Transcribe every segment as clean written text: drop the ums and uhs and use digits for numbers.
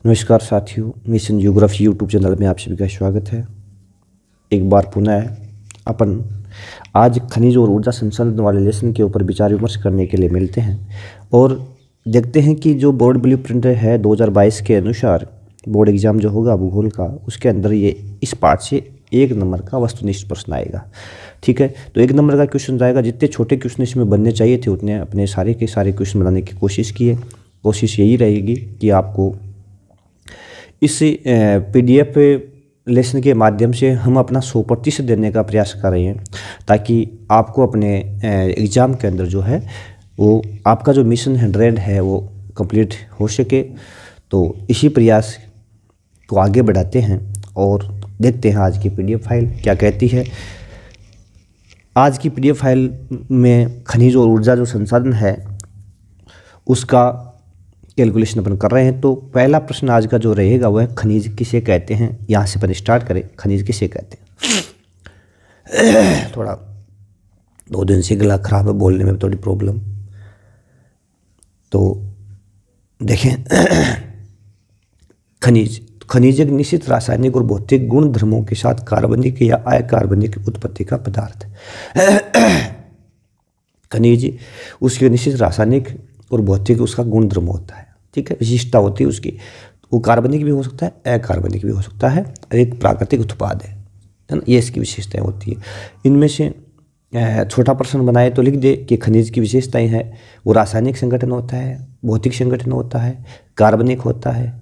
नमस्कार साथियों, mission geography YouTube channel में आप सभी का स्वागत है। एक बार पुनः अपन आज खनिज और ऊर्जा संसाधन वाले लेसन के ऊपर विचार विमर्श करने के लिए मिलते हैं और देखते हैं कि जो बोर्ड ब्लूप्रिंट है 2022 के अनुसार बोर्ड एग्जाम जो होगा भूगोल का, उसके अंदर ये इस पार्ट से 1 नंबर का वस्तुनिष्ठ प्रश्न आएगा। ठीक है, तो 1 नंबर का क्वेश्चन आएगा। जितने छोटे क्वेश्चन इसमें बनने चाहिए थे उतने अपने सारे के सारे क्वेश्चन बनाने की कोशिश किए। कोशिश यही रहेगी कि आपको इस पीडीएफ लेसन के माध्यम से हम अपना 100% देने का प्रयास कर रहे हैं, ताकि आपको अपने एग्ज़ाम के अंदर जो है वो आपका जो मिशन 100 है वो कंप्लीट हो सके। तो इसी प्रयास को आगे बढ़ाते हैं और देखते हैं आज की पीडीएफ फाइल क्या कहती है। आज की पीडीएफ फाइल में खनिज और ऊर्जा जो संसाधन है उसका कैलकुलेशन अपन कर रहे हैं। तो पहला प्रश्न आज का जो रहेगा वह खनिज किसे कहते हैं। यहाँ से अपन स्टार्ट करें, खनिज किसे कहते हैं। थोड़ा 2 दिन से गला खराब है, बोलने में थोड़ी प्रॉब्लम। तो देखें, खनिज एक निश्चित रासायनिक और भौतिक गुण धर्मों के साथ कार्बनिक या अकार्बनिक उत्पत्ति का पदार्थ है। खनिज उसके निश्चित रासायनिक और भौतिक उसका गुण धर्म होता है। ठीक है, विशिष्टता होती है उसकी। वो कार्बनिक भी हो सकता है, अकार्बनिक भी हो सकता है, एक प्राकृतिक उत्पाद है ना। ये इसकी विशेषताएं होती है। इनमें से छोटा प्रश्न बनाए तो लिख दे कि खनिज की विशेषताएं हैं वो रासायनिक संगठन होता है, भौतिक संगठन होता है, कार्बनिक होता है,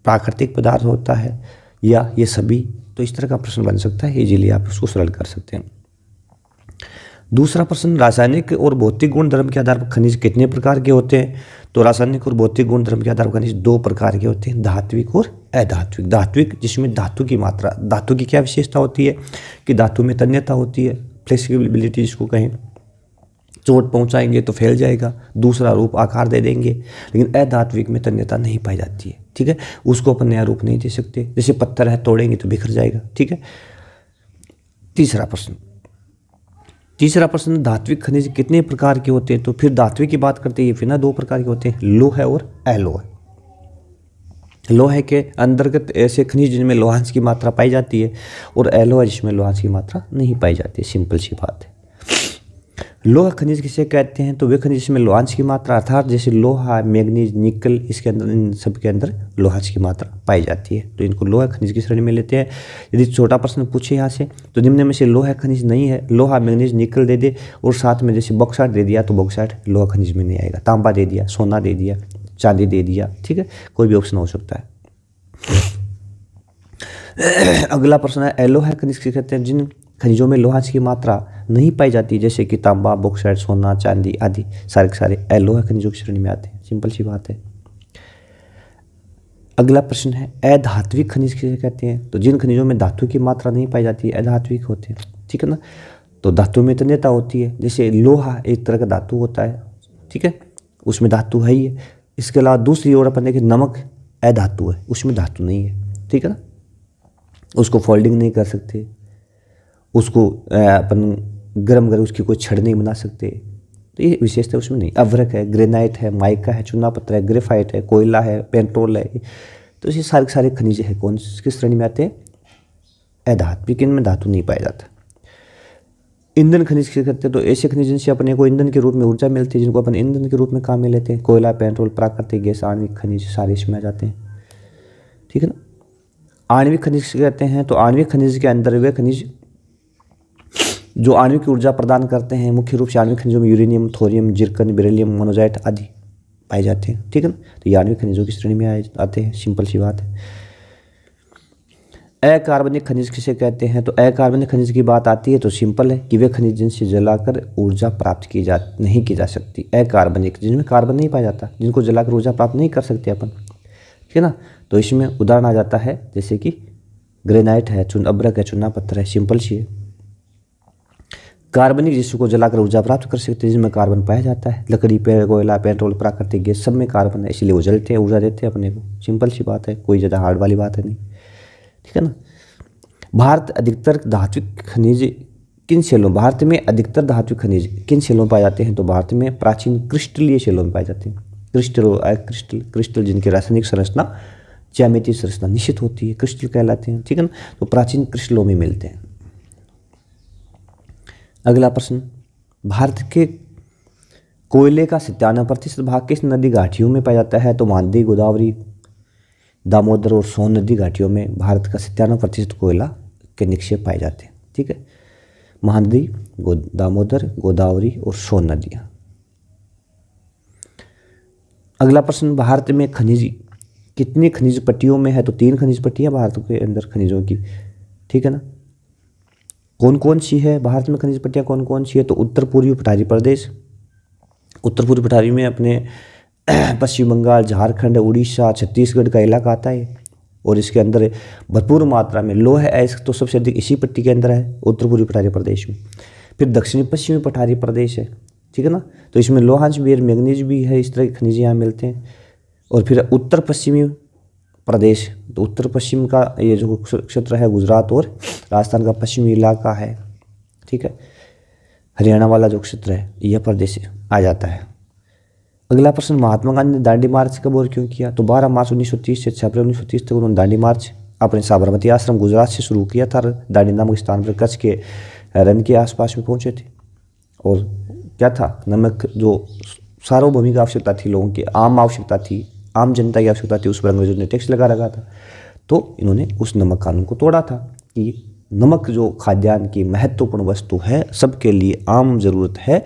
प्राकृतिक पदार्थ होता है, या ये सभी। तो इस तरह का प्रश्न बन सकता है, इजीली आप उसको सरल कर सकते हैं। दूसरा प्रश्न, रासायनिक और भौतिक गुण धर्म के आधार पर खनिज कितने प्रकार के होते हैं। तो रासायनिक और भौतिक गुण धर्म के आधार पर खनिज 2 प्रकार के होते हैं, धात्विक और अधात्विक। धात्विक जिसमें धातु की मात्रा, धातु की क्या विशेषता होती है कि धातु में तन्यता होती है, फ्लेक्सिबिलिटी जिसको कहें। चोट पहुंचाएंगे तो फैल जाएगा, दूसरा रूप आकार दे देंगे। लेकिन अधात्विक में तन्यता नहीं पाई जाती है। ठीक है, उसको अपन नया रूप नहीं दे सकते। जैसे पत्थर है, तोड़ेंगे तो बिखर जाएगा। ठीक है। तीसरा प्रश्न, धात्विक खनिज कितने प्रकार के होते हैं। तो फिर धात्विक की बात करते हैं, फिर ना 2 प्रकार के होते हैं, लोह और अलोह। लोहे के अंतर्गत ऐसे खनिज जिनमें लोहांश की मात्रा पाई जाती है, और अलोह जिसमें लोहांश की मात्रा नहीं पाई जाती है। सिंपल सी बात है। लोह खनिज किसे कहते हैं। तो वे खनिज जिसमें लोहांश की मात्रा, अर्थात जैसे लोहा, मैग्नीज, निकल, इसके अंदर, इन सब के अंदर लोहांश की मात्रा पाई जाती है। तो इनको लोहा खनिज की श्रेणी में लेते हैं। यदि छोटा प्रश्न पूछे यहाँ से तो निम्न में से लोहा खनिज नहीं है। लोहा, मैग्नीज, निकल दे दे और साथ में जैसे बॉक्साइट दे दिया तो बॉक्साइट लोहा खनिज में नहीं आएगा। तांबा दे दिया, सोना दे दिया, चांदी दे दिया। ठीक है, कोई भी ऑप्शन हो सकता है। अगला प्रश्न है, अलोह खनिज किसे कहते हैं। जिन खनिजों में लोहांश की मात्रा नहीं पाई जाती, जैसे कि तांबा, बॉक्साइट, सोना, चांदी आदि, सारे के सारे अलोह खनिजों की श्रेणी में आते हैं। सिंपल सी बात है। अगला प्रश्न है, अधात्विक खनिज किसे कहते हैं। तो जिन खनिजों में धातु की मात्रा नहीं पाई जाती अधात्विक होते हैं। ठीक है ना। तो धातु में तन्यता होती है। जैसे लोहा एक तरह का धातु होता है, ठीक है, उसमें धातु है ही है। इसके अलावा दूसरी ओर अपन देखें, नमक अधातु है, उसमें धातु नहीं है। ठीक है ना, उसको फोल्डिंग नहीं कर सकते, उसको अपन गर्म कर उसकी कोई छड़ नहीं बना सकते। तो ये विशेषता उसमें नहीं। अभ्रक है, ग्रेनाइट है, माइका है, चूना पत्थर है, ग्रेफाइट है, कोयला है, पेट्रोल है। तो ये सारे सारे खनिज है कौन किस श्रेणी में आते हैं, अधात्विक। इनमें धातु नहीं पाया जाता। ईंधन खनिज किसे कहते हैं। तो ऐसे खनिज जिनसे अपने को ईंधन के रूप में ऊर्जा मिलती है, जिनको अपन ईंधन के रूप में काम में लेते हैं। कोयला, पेट्रोल, प्राकृतिक गैस, आणविक खनिज, सारे इसमें आ जाते हैं। ठीक है ना। आणविक खनिज किसे कहते हैं। तो आणविक खनिज के अंदर वे खनिज जो आणविक ऊर्जा प्रदान करते हैं, मुख्य रूप से आणविक खनिजों में यूरेनियम, थोरियम, जिरकन, बेरिलियम, मोनोजाइट आदि पाए जाते हैं। ठीक है ना। तो ये आणविक खनिजों की श्रेणी में आते हैं। सिंपल सी बात है। अकार्बनिक खनिज किसे कहते हैं। तो अकार्बनिक खनिज की बात आती है तो सिंपल है कि वे खनिज जिनसे जलाकर ऊर्जा प्राप्त नहीं की जा सकती। अकार्बनिक, जिनमें कार्बन नहीं पाया जाता, जिनको जलाकर ऊर्जा प्राप्त नहीं कर सकते अपन। ठीक है ना। तो इसमें उदाहरण आ जाता है जैसे कि ग्रेनाइट है, अभ्रक है, चूना पत्थर है। सिंपल सी है। कार्बनिक, जिसको जलाकर ऊर्जा प्राप्त कर सकते हैं, जिसमें कार्बन पाया जाता है। लकड़ी, कोयला, पेट्रोल, प्राकृतिक गैस, सब में कार्बन है, इसलिए वो जलते हैं, ऊर्जा देते हैं अपने को। सिंपल सी बात है, कोई ज़्यादा हार्ड वाली बात है नहीं। ठीक है ना। भारत अधिकतर धात्विक खनिज किन शैलों, भारत में अधिकतर धात्विक खनिज किन शैलों में पाए जाते हैं। तो भारत में प्राचीन क्रिस्टलीय शैलों में पाए जाते हैं। क्रिस्टल और अक्रिस्टल, क्रिस्टल जिनकी रासायनिक संरचना ज्यामितीय संरचना निश्चित होती है, क्रिस्टल कहलाते हैं, ठीक है ना। तो प्राचीन क्रिस्टलों में मिलते हैं। अगला प्रश्न, भारत के कोयले का 97% भाग किस नदी घाटियों में पाया जाता है? तो महानदी, गोदावरी, दामोदर और सोन नदी घाटियों में भारत का 97% कोयला के निक्षेप पाए जाते हैं, ठीक है। महानदी, दामोदर, गोदावरी और सोन नदियाँ। अगला प्रश्न, भारत में खनिज कितनी खनिज पट्टियों में है? तो 3 खनिज पट्टियाँ भारत के अंदर खनिजों की, ठीक है ना। कौन कौन सी है भारत में खनिज पट्टियाँ, कौन कौन सी है? तो उत्तर पूर्वी पठारी प्रदेश, उत्तर पूर्वी पठारी में अपने पश्चिम बंगाल, झारखंड, उड़ीसा, छत्तीसगढ़ का इलाका आता है और इसके अंदर भरपूर मात्रा में लोह अयस्क तो सबसे अधिक इसी पट्टी के अंदर है, उत्तर पूर्वी पठारी प्रदेश में। फिर दक्षिणी पश्चिमी पठारी प्रदेश है, ठीक है ना, तो इसमें लोहांश भी है, मैग्नीज भी है, इस तरह के खनिज यहाँ मिलते हैं। और फिर उत्तर पश्चिमी प्रदेश, तो उत्तर पश्चिम का ये जो क्षेत्र है गुजरात और राजस्थान का पश्चिमी इलाका है, ठीक है। हरियाणा वाला जो क्षेत्र है यह प्रदेश आ जाता है। अगला प्रश्न, महात्मा गांधी ने दांडी मार्च कब और क्यों किया? तो 12 मार्च 1930 से 6 अप्रैल 1930 तक उन्होंने दांडी मार्च अपने साबरमती आश्रम गुजरात से शुरू किया था। दांडी नामक स्थान पर कच्छ के रण के आसपास में पहुंचे थे। और क्या था, नमक जो सार्वभौमिक आवश्यकता थी, लोगों की आम आवश्यकता थी, आम जनता की आवश्यकता थी, उस पर अंग्रेजों ने टैक्स लगा रखा था। तो इन्होंने उस नमक कानून को तोड़ा था कि नमक जो खाद्यान्न की महत्वपूर्ण वस्तु है, सबके लिए आम जरूरत है,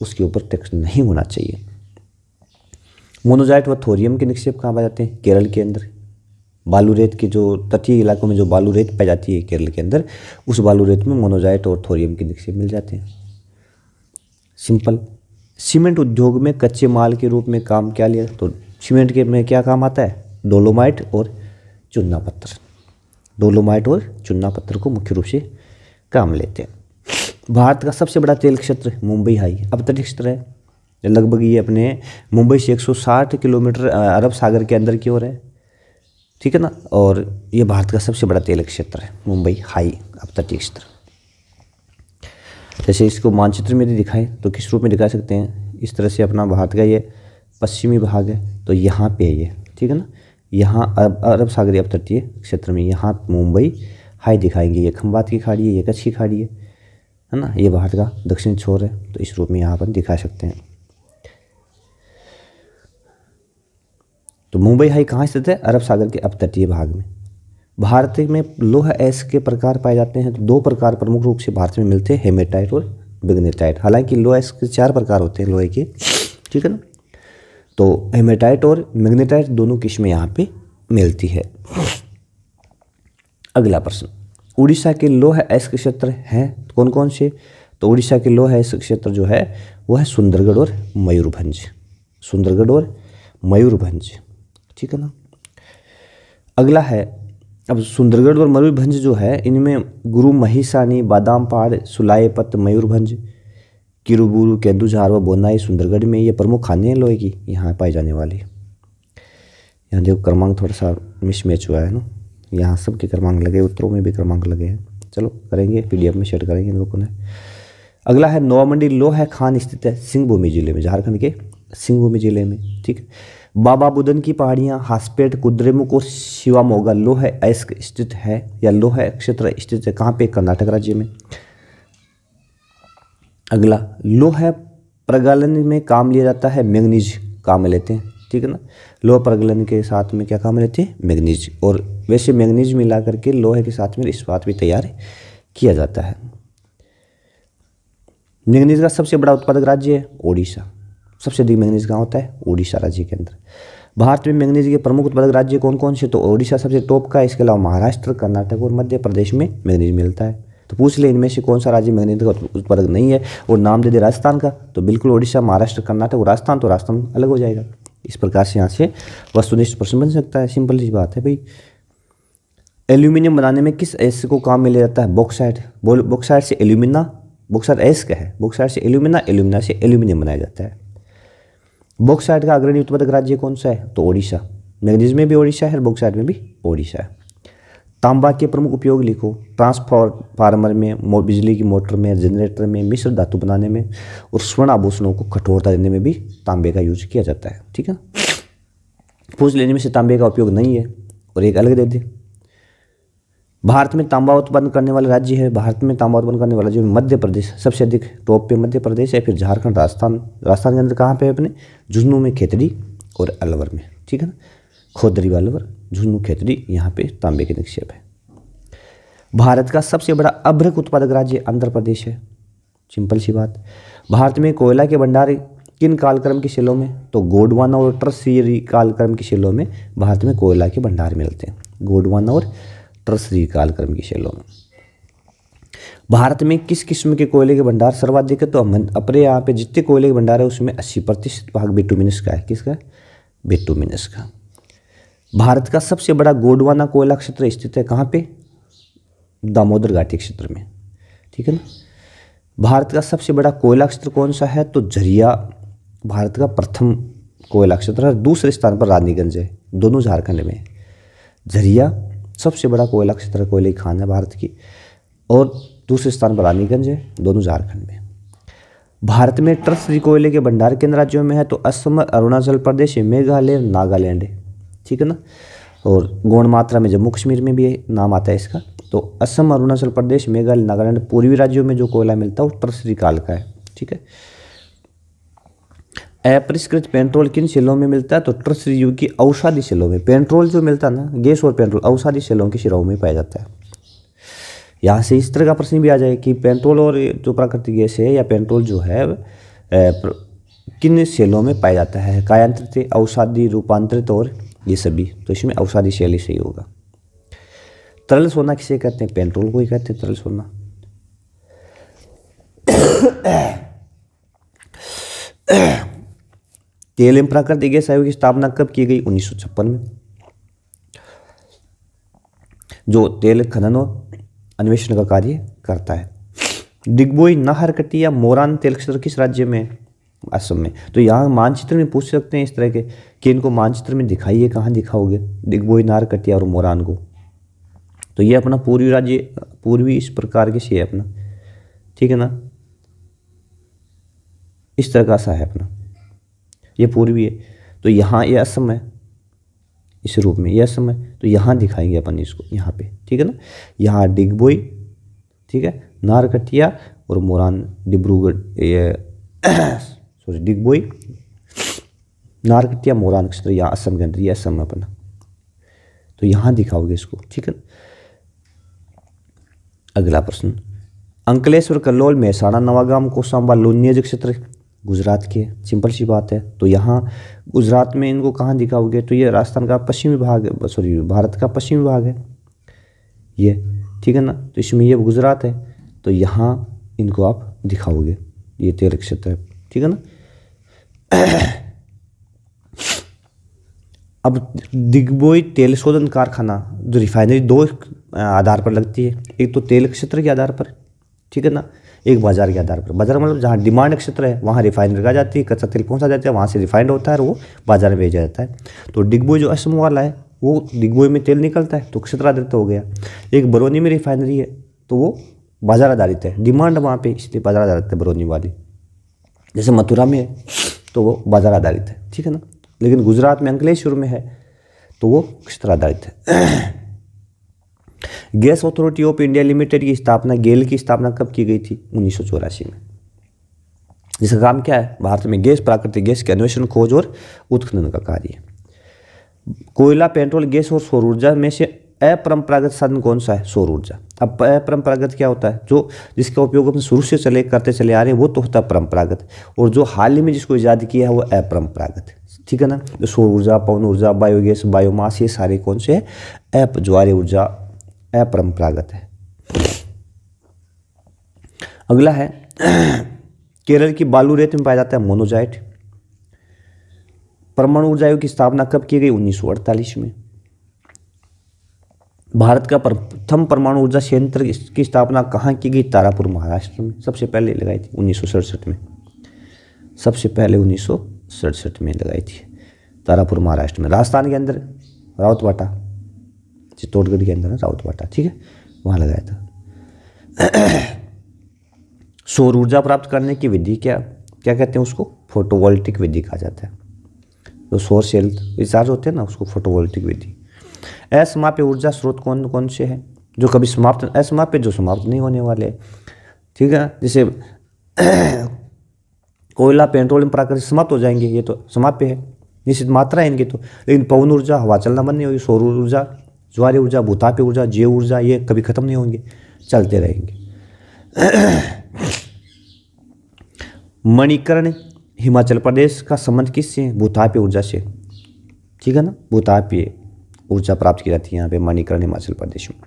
उसके ऊपर टैक्स नहीं होना चाहिए। मोनोजाइट व थोरियम के निक्षेप कहाँ पाए जाते हैं? केरल के अंदर। बालू रेत के जो तटीय इलाकों में जो बालू रेत पाई जाती है केरल के अंदर, उस बालू रेत में मोनोजाइट और थोरियम के निक्षेप मिल जाते हैं। सिंपल। सीमेंट उद्योग में कच्चे माल के रूप में काम क्या लिया? तो सीमेंट के में क्या काम आता है? डोलोमाइट और चूना पत्थर। डोलोमाइट और चूना पत्थर को मुख्य रूप से काम लेते हैं। भारत का सबसे बड़ा तेल क्षेत्र मुंबई हाई अवतरण क्षेत्र है। लगभग ये अपने मुंबई से 160 किलोमीटर अरब सागर के अंदर की ओर है, ठीक है ना। और ये भारत का सबसे बड़ा तेल क्षेत्र है, मुंबई हाई अपतटीय क्षेत्र। जैसे इसको मानचित्र में दिखाएं तो किस रूप में दिखा सकते हैं? इस तरह से अपना भारत का ये पश्चिमी भाग है, तो यहाँ पे है ये, ठीक है ना। यहाँ अरब सागरीय अपतटीय क्षेत्र में यहाँ मुंबई हाई दिखाएंगे। ये खंबात की खाड़ी है, ये कच्छ की खाड़ी है ना। ये भारत का दक्षिणी छोर है, तो इस रूप में यहाँ पर दिखा सकते हैं। तो मुंबई हाई कहाँ स्थित है? अरब सागर के अपतटीय भाग में। भारत में लोह अयस्क के प्रकार पाए जाते हैं, तो 2 प्रकार प्रमुख रूप से भारत में मिलते हैं, हेमेटाइट और मैग्नेटाइट। हालांकि लोह अयस्क के 4 प्रकार होते हैं लोहे के, ठीक है ना। तो हेमेटाइट और मैग्नेटाइट दोनों किस्में यहाँ पे मिलती है। अगला प्रश्न, उड़ीसा के लोह अयस्क क्षेत्र हैं कौन कौन से? तो उड़ीसा के लोह अयस्क क्षेत्र जो है वह है सुंदरगढ़ और मयूरभंज। सुंदरगढ़ और मयूरभंज, ठीक है ना। अगला है, अब सुंदरगढ़ और मयूरभंज जो है इनमें गुरु महिसानी, बादाम पहाड़, सुलायपत, मयूरभंज, किरुबुरु, केंदुझार व बोनाई सुंदरगढ़ में ये प्रमुख खाने हैं लोहे की, यहाँ पाई जाने वाली। यहाँ देखो क्रमांक थोड़ा सा मिसमैच हुआ है ना, यहाँ सबके क्रमांक लगे, उत्तरों में भी क्रमांक लगे हैं। चलो करेंगे, PDF में शेयर करेंगे इन लोगों ने। अगला है नौमंडी लोह खान स्थित है सिंहभूमि जिले में, झारखंड के सिंहभूमि जिले में, ठीक है। बाबा बुदन की पहाड़ियाँ, हासपेट, कुद्रेमुख और शिवामोगा लोह अयस्क स्थित है या लोह क्षेत्र स्थित है कहाँ पे? कर्नाटक राज्य में। अगला, लोह प्रगलन में काम लिया जाता है मैग्नीज, काम लेते हैं, ठीक है ना। लोह प्रगलन के साथ में क्या काम लेते हैं? मैग्नीज। और वैसे मैग्नीज मिला करके लोहे के साथ में इस्पात भी तैयार किया जाता है। मैग्नीज का सबसे बड़ा उत्पादक राज्य है उड़ीसा। सबसे अधिक मैग्नीज कहाँ होता है? उड़ीसा राज्य के अंदर। भारत में मैग्नीज के प्रमुख उत्पादक राज्य कौन कौन से? तो उड़ीसा सबसे टॉप का है, इसके अलावा महाराष्ट्र, कर्नाटक और मध्य प्रदेश में मैग्नीज मिलता है। तो पूछ ले इनमें से कौन सा राज्य मैग्नीज का उत्पादक नहीं है और नाम दे दे राजस्थान का, तो बिल्कुल उड़ीसा, महाराष्ट्र, कर्नाटक और राजस्थान, तो राजस्थान अलग हो जाएगा। इस प्रकार से यहाँ से वस्तुनिष्ठ प्रश्न बन सकता है। सिंपल सी बात है भाई। एल्यूमिनियम बनाने में किस अयस्क को काम में लिया जाता है? बॉक्साइट। बॉक्साइट से एल्यूमिना, बॉक्साइट अयस्क है, बॉक्साइट से एल्यूमिना, एल्यूमिना से एल्यूमिनियम बनाया जाता है। बॉक्साइट का अग्रणी उत्पादक राज्य कौन सा है? तो ओडिशा। मैग्नीज में भी ओडिशा है और बॉक्साइट में भी ओडिशा है। तांबा के प्रमुख उपयोग लिखो। ट्रांसफार्मर में, बिजली की मोटर में, जनरेटर में, मिश्र धातु बनाने में और स्वर्ण आभूषणों को कठोरता देने में भी तांबे का यूज किया जाता है, ठीक है। पूछ लेने में से तांबे का उपयोग नहीं है और एक अलग दे दे। भारत में तांबा उत्पन्न करने वाला राज्य है, भारत में तांबा उत्पन्न करने वाला राज्य मध्य प्रदेश सबसे अधिक टॉप पे मध्य प्रदेश है, फिर झारखंड, राजस्थान। राजस्थान के अंदर कहाँ पे है अपने, झुंझुनू में, खेतड़ी और अलवर में, ठीक है ना, खोदरी अलवर, झुंझुनू, खेतड़ी, यहाँ पे तांबे के निक्षेप है। भारत का सबसे बड़ा अभ्रक उत्पादक राज्य आंध्र प्रदेश है, सिंपल सी बात। भारत में कोयला के भंडार किन कालक्रम की शिलाओं में, तो गोंडवाना और टर्शियरी कालक्रम की शिलाओं में भारत में कोयला के भंडार मिलते हैं, गोंडवाना और टर्शियरी कालक्रम की शिलाओं में। भारत में किस किस्म के कोयले के भंडार सर्वाधिक है, तो अपने यहाँ पे जितने कोयले के भंडार है उसमें 80% भाग बिटुमिनस का है, किसका है, बिटुमिनस का। भारत का सबसे बड़ा गोंडवाना कोयला क्षेत्र स्थित है कहाँ पे, दामोदर घाटी क्षेत्र में, ठीक है ना। भारत का सबसे बड़ा कोयला क्षेत्र कौन सा है, तो झरिया भारत का प्रथम कोयला क्षेत्र है, दूसरे स्थान पर रानीगंज है, दोनों झारखंड में है। झरिया सबसे बड़ा कोयला क्षेत्र, कोयले की खान है भारत की, और दूसरे स्थान पर रानीगंज है, दोनों झारखंड में। भारत में टर्शरी कोयले के भंडार किन राज्यों में है, तो असम, अरुणाचल प्रदेश, मेघालय, नागालैंड है, ठीक है ना। और गौण मात्रा में जम्मू कश्मीर में भी नाम आता है इसका। तो असम, अरुणाचल प्रदेश, मेघालय, नागालैंड, पूर्वी राज्यों में जो कोयला मिलता है वो टर्शरी काल का है, ठीक है। अपरिष्कृत पेट्रोल किन शिलाओं में मिलता है, तो टर्शरी युग की अवसादी शिलाओं में। पेट्रोल जो मिलता है ना, गैस और पेट्रोल अवसादी शिलाओं की शिलाओं में पाया जाता है। यहाँ से इस तरह का प्रश्न भी आ जाए कि पेट्रोल और जो प्राकृतिक गैस है या पेट्रोल जो है किन शिलाओं में पाया जाता है, कायांतरित, अवसादी, रूपांतरित और ये सभी, तो इसमें अवसादी शैली सही होगा। तरल सोना किसे कहते हैं, पेट्रोल को ही कहते हैं तरल सोना। तेल एवं प्राकृतिक गैस आयोग की स्थापना कब की गई, 1956 में। जो तेल खनन और अन्वेषण का कार्य करता है। डिगबोई, नाहरकटिया, मोरान तेल क्षेत्र किस राज्य में है, असम में। तो यहाँ मानचित्र में पूछ सकते हैं इस तरह के कि इनको मानचित्र में दिखाइए, कहाँ दिखाओगे डिगबोई, नाहरकटिया और मोरान को। तो ये अपना पूर्वी राज्य, पूर्वी इस प्रकार के से है अपना, ठीक है ना, इस तरह का सा है अपना, ये पूर्वी है। तो यहाँ ये असम है, इस रूप में ये असम है, तो यहाँ दिखाएंगे अपन इसको, यहाँ पे, ठीक है ना। यहाँ डिगबोई, ठीक है, नाहरकटिया और मोरान, डिब्रूगढ़, ये सॉरी डिगबोई, नाहरकटिया, मोरान क्षेत्र यहाँ असम के अंदर, ये असम है अपना, तो यहाँ दिखाओगे इसको, ठीक है। अगला प्रश्न, अंकलेश्वर, कल्लोल, मेहसाणा, नवागाम, कोसांबा, लोनिया क्षेत्र गुजरात के, सिंपल सी बात है। तो यहाँ गुजरात में इनको कहाँ दिखाओगे, तो ये राजस्थान का पश्चिमी भाग, सॉरी भारत का पश्चिमी भाग है ये, ठीक है ना। तो इसमें ये गुजरात है, तो यहाँ इनको आप दिखाओगे, ये तेल क्षेत्र है, ठीक है ना। अब डिगबोई तेल शोधन कारखाना जो रिफाइनरी दो आधार पर लगती है, एक तो तेल क्षेत्र के आधार पर, ठीक है ना, एक बाजार के आधार पर। बाजार मतलब जहाँ डिमांड क्षेत्र है वहाँ रिफाइनरी लगा जाती है, कच्चा तेल पहुँचा जाता है, वहाँ से रिफाइंड होता है और वो बाजार में भेजा जाता है। तो डिगबोई जो असम वाला है वो डिगबोई में तेल निकलता है तो क्षेत्र आधारित हो गया। एक बरौनी में रिफाइनरी है तो वो बाजार आधारित है, डिमांड वहाँ पे इसलिए बाजार आधारित है बरौनी वाली। जैसे मथुरा में है तो वो बाजार आधारित है, ठीक है ना। लेकिन गुजरात में अंकलेश्वर में है तो वो क्षेत्र आधारित है। Gas authority of India limited की स्थापना, गेल की स्थापना कब की गई थी, 1984 में। जिसका काम क्या है, भारत में गैस, प्राकृतिक गैस के अन्वेषण, खोज और उत्खनन का कार्य। कोयला, पेट्रोल, गैस और सौर ऊर्जा में से अपरंपरागत साधन कौन सा है, सौर ऊर्जा। अब अपरंपरागत क्या होता है, जो जिसका उपयोग अपन शुरू से करते चले आ रहे हैं वो तो होता है परंपरागत, और जो हाल ही में जिसको ईजाद किया है वो अपरंपरागत, ठीक है ना। जो सौर ऊर्जा, पवन ऊर्जा, बायोगैस, बायोमास, ये सारे कौन से है, ज्वारीय ऊर्जा अपरंपरागत है। अगला है केरल की बालू रेत में पाया जाता है मोनोजाइट। परमाणु ऊर्जा आयोग की स्थापना कब की गई, 1948 में। भारत का प्रथम परमाणु ऊर्जा संयंत्र की स्थापना कहाँ की गई, तारापुर, महाराष्ट्र में। सबसे पहले लगाई थी 1967 में, सबसे पहले 1967 में लगाई थी तारापुर, महाराष्ट्र में। राजस्थान के अंदर राउतवाटा, चित्तौड़गढ़ के अंदर है राउतवाटा, ठीक है, वहाँ लगाया था। सौर ऊर्जा प्राप्त करने की विधि क्या क्या कहते हैं उसको, फोटोवोल्टिक विधि कहा जाता है। जो सौर सेल रिचार्ज होते हैं ना उसको फोटोवोल्टिक विधि। असमाप्य ऊर्जा स्रोत कौन कौन से हैं जो कभी समाप्त, असमाप्य जो समाप्त नहीं होने वाले, ठीक है। जैसे कोयला, पेट्रोलियम, प्राकृतिक समाप्त हो जाएंगे, ये तो समाप्य है, निश्चित मात्रा है इनकी तो। लेकिन पवन ऊर्जा, हवा चलना बंद नहीं होगी, सौर ऊर्जा, ज्वारीय ऊर्जा, भूतापी ऊर्जा, जैव ऊर्जा, ये कभी खत्म नहीं होंगे, चलते रहेंगे। मणिकर्ण हिमाचल प्रदेश का संबंध किससे है? भूतापी ऊर्जा से, ठीक है ना। भूतापी ऊर्जा प्राप्त की जाती है यहाँ पे मणिकर्ण हिमाचल प्रदेश में।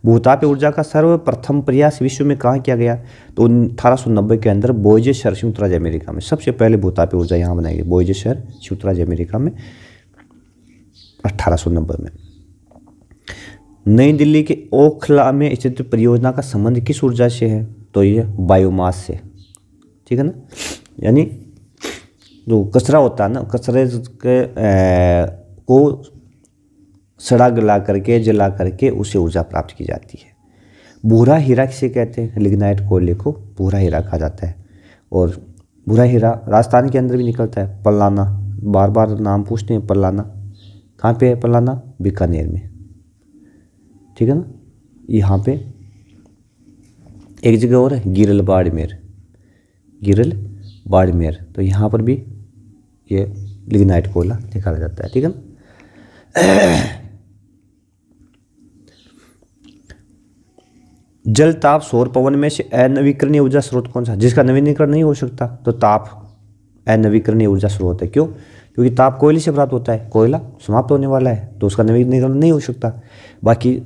भूतापी ऊर्जा का सर्वप्रथम प्रयास विश्व में कहाँ किया गया? तो 1890 के अंदर बोइजे शहर, संयुक्त राज्य अमेरिका में सबसे पहले भूतापी ऊर्जा यहाँ बनाई गई, बोइजे शहर, संयुक्त राज्य अमेरिका में 1890 में। नई दिल्ली के ओखला में स्थित परियोजना का संबंध किस ऊर्जा से है? तो ये बायोमास से, ठीक है ना। यानी जो कचरा होता है ना, कचरे को सड़ा गला करके, जला करके उससे ऊर्जा प्राप्त की जाती है। भूरा हीरा किसे कहते हैं? लिग्नाइट कोयले को भूरा हीरा कहा जाता है। और भूरा हीरा राजस्थान के अंदर भी निकलता है, पल्लाना, बार बार नाम पूछते हैं पल्लाना, कहाँ पे है पल्लाना? बीकानेर में, ठीक है ना। यहाँ पे एक जगह और है गिरल बाड़मेर, गिरल बाड़मेर, तो यहाँ पर भी ये लिग्नाइट कोयला निकाला जाता है, ठीक है ना। जल, ताप, सौर, पवन में से अनवीकरणीय ऊर्जा स्रोत कौन सा? जिसका नवीनीकरण नहीं हो सकता, तो ताप अनवीकरणीय ऊर्जा स्रोत है। क्यों? क्योंकि ताप कोयले से प्राप्त होता है, कोयला समाप्त होने वाला है तो उसका नवीनीकरण नहीं हो सकता। बाकी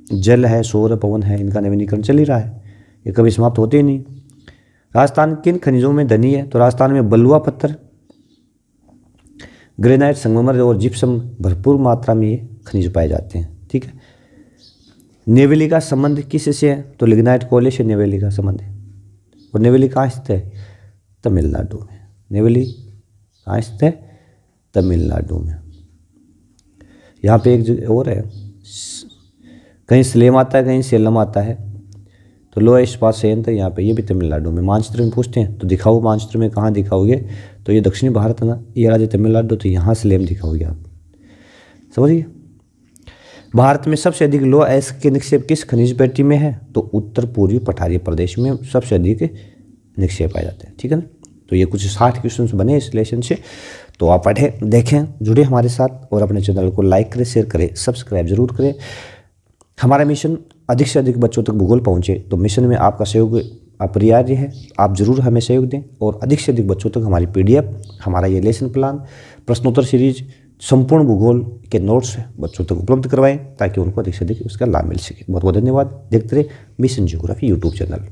जल है, सौर, पवन है, इनका नवीनीकरण चल ही रहा है, ये कभी समाप्त होते ही नहीं। राजस्थान किन खनिजों में धनी है? तो राजस्थान में बलुआ पत्थर, ग्रेनाइट, संगमरमर और जिप्सम भरपूर मात्रा में ये खनिज पाए जाते हैं, ठीक है। नेवेली का संबंध किससे है? तो लिग्नाइट कोयले से नेवेली का संबंध है। और नेवेली कहाँ स्थित है? तमिलनाडु में। नेवेली कहाँ स्थित है? तमिलनाडु में। यहाँ पे एक जगह और है, कहीं स्लेम आता है, कहीं सेलम आता है, तो लोहा इस्पात संयंत्र यहाँ पे, ये भी तमिलनाडु में। मानचित्र में पूछते हैं तो दिखाओ, मानचित्र में कहाँ दिखाओगे? तो ये दक्षिणी भारत है ना, ये राज्य तमिलनाडु, तो यहाँ स्लेम दिखाओगे आप, समझिए। भारत में सबसे अधिक लौह अयस्क के निक्षेप किस खनिज पेटी में है? तो उत्तर पूर्वी पठारी प्रदेश में सबसे अधिक निक्षेप पाए जाते हैं, ठीक है ना। तो ये कुछ 60 क्वेश्चन बने इस लेसन से, तो आप पढ़ें, देखें, जुड़े हमारे साथ और अपने चैनल को लाइक करें, शेयर करें, सब्सक्राइब जरूर करें। हमारा मिशन अधिक से अधिक बच्चों तक भूगोल पहुँचे, तो मिशन में आपका सहयोग अपरिहार्य है, आप जरूर हमें सहयोग दें और अधिक से अधिक बच्चों तक हमारी PDF, हमारा ये लेसन प्लान, प्रश्नोत्तर सीरीज, संपूर्ण भूगोल के नोट्स बच्चों तक उपलब्ध करवाएं ताकि उनको अधिक से अधिक उसका लाभ मिल सके। बहुत बहुत धन्यवाद। देखते रहे मिशन ज्योग्राफी यूट्यूब चैनल।